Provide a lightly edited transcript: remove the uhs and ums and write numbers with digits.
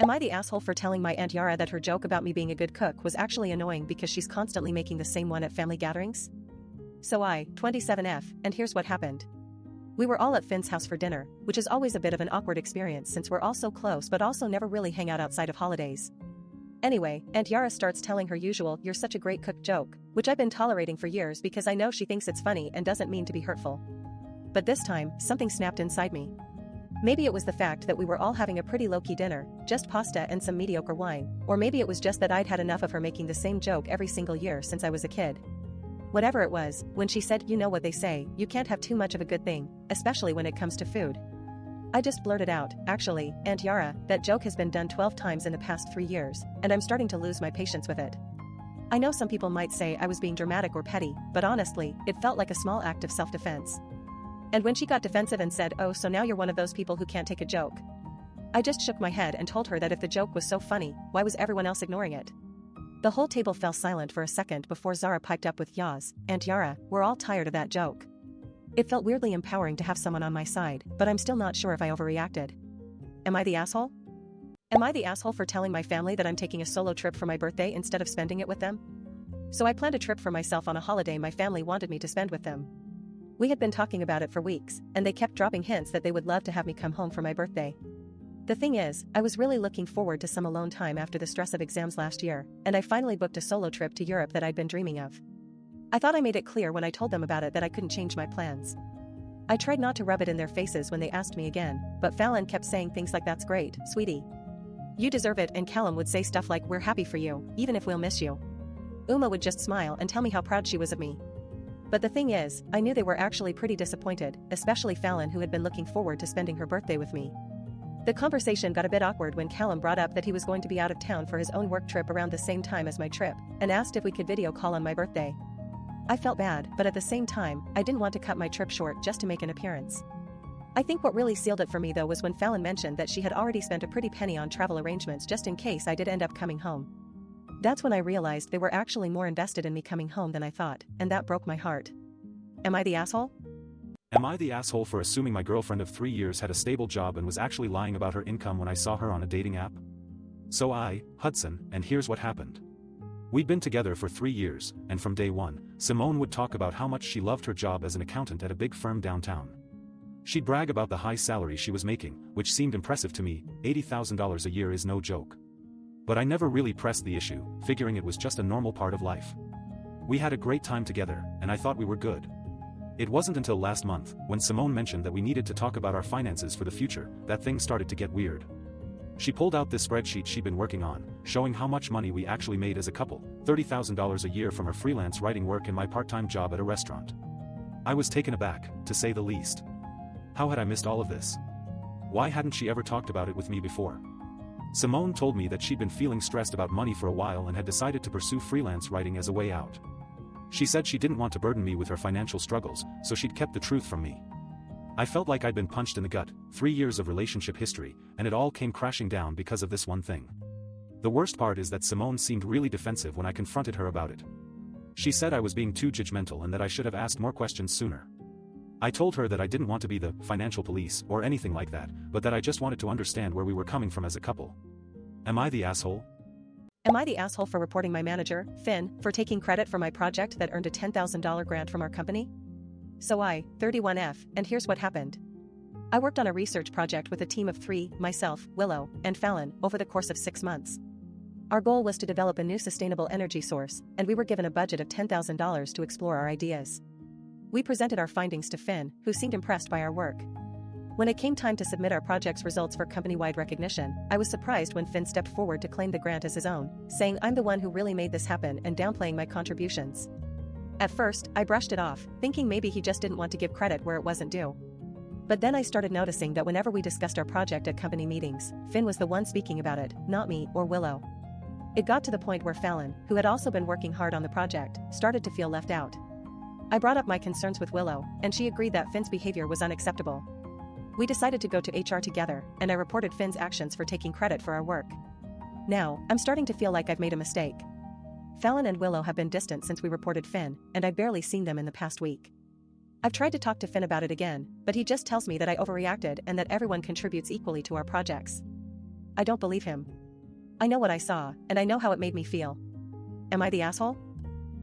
Am I the asshole for telling my Aunt Yara that her joke about me being a good cook was actually annoying because she's constantly making the same one at family gatherings? So I, 27F, and here's what happened. We were all at Finn's house for dinner, which is always a bit of an awkward experience since we're all so close but also never really hang out outside of holidays. Anyway, Aunt Yara starts telling her usual "you're such a great cook" joke, which I've been tolerating for years because I know she thinks it's funny and doesn't mean to be hurtful. But this time, something snapped inside me. Maybe it was the fact that we were all having a pretty low-key dinner, just pasta and some mediocre wine, or maybe it was just that I'd had enough of her making the same joke every single year since I was a kid. Whatever it was, when she said "you know what they say, you can't have too much of a good thing, especially when it comes to food," I just blurted out, "Actually, Aunt Yara, that joke has been done 12 times in the past 3 years, and I'm starting to lose my patience with it." I know some people might say I was being dramatic or petty, but honestly, it felt like a small act of self-defense. And when she got defensive and said, "Oh, so now you're one of those people who can't take a joke," I just shook my head and told her that if the joke was so funny, why was everyone else ignoring it? The whole table fell silent for a second before Zara piped up with "Yas, Aunt Yara, we're all tired of that joke." It felt weirdly empowering to have someone on my side, but I'm still not sure if I overreacted. Am I the asshole? Am I the asshole for telling my family that I'm taking a solo trip for my birthday instead of spending it with them? So I planned a trip for myself on a holiday my family wanted me to spend with them. We had been talking about it for weeks, and they kept dropping hints that they would love to have me come home for my birthday. The thing is, I was really looking forward to some alone time after the stress of exams last year, and I finally booked a solo trip to Europe that I'd been dreaming of. I thought I made it clear when I told them about it that I couldn't change my plans. I tried not to rub it in their faces when they asked me again, but Fallon kept saying things like "that's great, sweetie. You deserve it," and Callum would say stuff like "we're happy for you, even if we'll miss you." Uma would just smile and tell me how proud she was of me. But the thing is, I knew they were actually pretty disappointed, especially Fallon, who had been looking forward to spending her birthday with me. The conversation got a bit awkward when Callum brought up that he was going to be out of town for his own work trip around the same time as my trip, and asked if we could video call on my birthday. I felt bad, but at the same time, I didn't want to cut my trip short just to make an appearance. I think what really sealed it for me though was when Fallon mentioned that she had already spent a pretty penny on travel arrangements just in case I did end up coming home. That's when I realized they were actually more invested in me coming home than I thought, and that broke my heart. Am I the asshole? Am I the asshole for assuming my girlfriend of 3 years had a stable job and was actually lying about her income when I saw her on a dating app? So I, Hudson, and here's what happened. We'd been together for 3 years, and from day one, Simone would talk about how much she loved her job as an accountant at a big firm downtown. She'd brag about the high salary she was making, which seemed impressive to me. $80,000 a year is no joke. But I never really pressed the issue, figuring it was just a normal part of life. We had a great time together, and I thought we were good. It wasn't until last month, when Simone mentioned that we needed to talk about our finances for the future, that things started to get weird. She pulled out this spreadsheet she'd been working on, showing how much money we actually made as a couple, $30,000 a year from her freelance writing work and my part-time job at a restaurant. I was taken aback, to say the least. How had I missed all of this? Why hadn't she ever talked about it with me before? Simone told me that she'd been feeling stressed about money for a while and had decided to pursue freelance writing as a way out. She said she didn't want to burden me with her financial struggles, so she'd kept the truth from me. I felt like I'd been punched in the gut, 3 years of relationship history, and it all came crashing down because of this one thing. The worst part is that Simone seemed really defensive when I confronted her about it. She said I was being too judgmental and that I should have asked more questions sooner. I told her that I didn't want to be the financial police or anything like that, but that I just wanted to understand where we were coming from as a couple. Am I the asshole? Am I the asshole for reporting my manager, Finn, for taking credit for my project that earned a $10,000 grant from our company? So I, 31F, and here's what happened. I worked on a research project with a team of 3, myself, Willow, and Fallon, over the course of 6 months. Our goal was to develop a new sustainable energy source, and we were given a budget of $10,000 to explore our ideas. We presented our findings to Finn, who seemed impressed by our work. When it came time to submit our project's results for company-wide recognition, I was surprised when Finn stepped forward to claim the grant as his own, saying I'm the one who really made this happen and downplaying my contributions. At first, I brushed it off, thinking maybe he just didn't want to give credit where it wasn't due. But then I started noticing that whenever we discussed our project at company meetings, Finn was the one speaking about it, not me or Willow. It got to the point where Fallon, who had also been working hard on the project, started to feel left out. I brought up my concerns with Willow, and she agreed that Finn's behavior was unacceptable. We decided to go to HR together, and I reported Finn's actions for taking credit for our work. Now, I'm starting to feel like I've made a mistake. Fallon and Willow have been distant since we reported Finn, and I've barely seen them in the past week. I've tried to talk to Finn about it again, but he just tells me that I overreacted and that everyone contributes equally to our projects. I don't believe him. I know what I saw, and I know how it made me feel. Am I the asshole?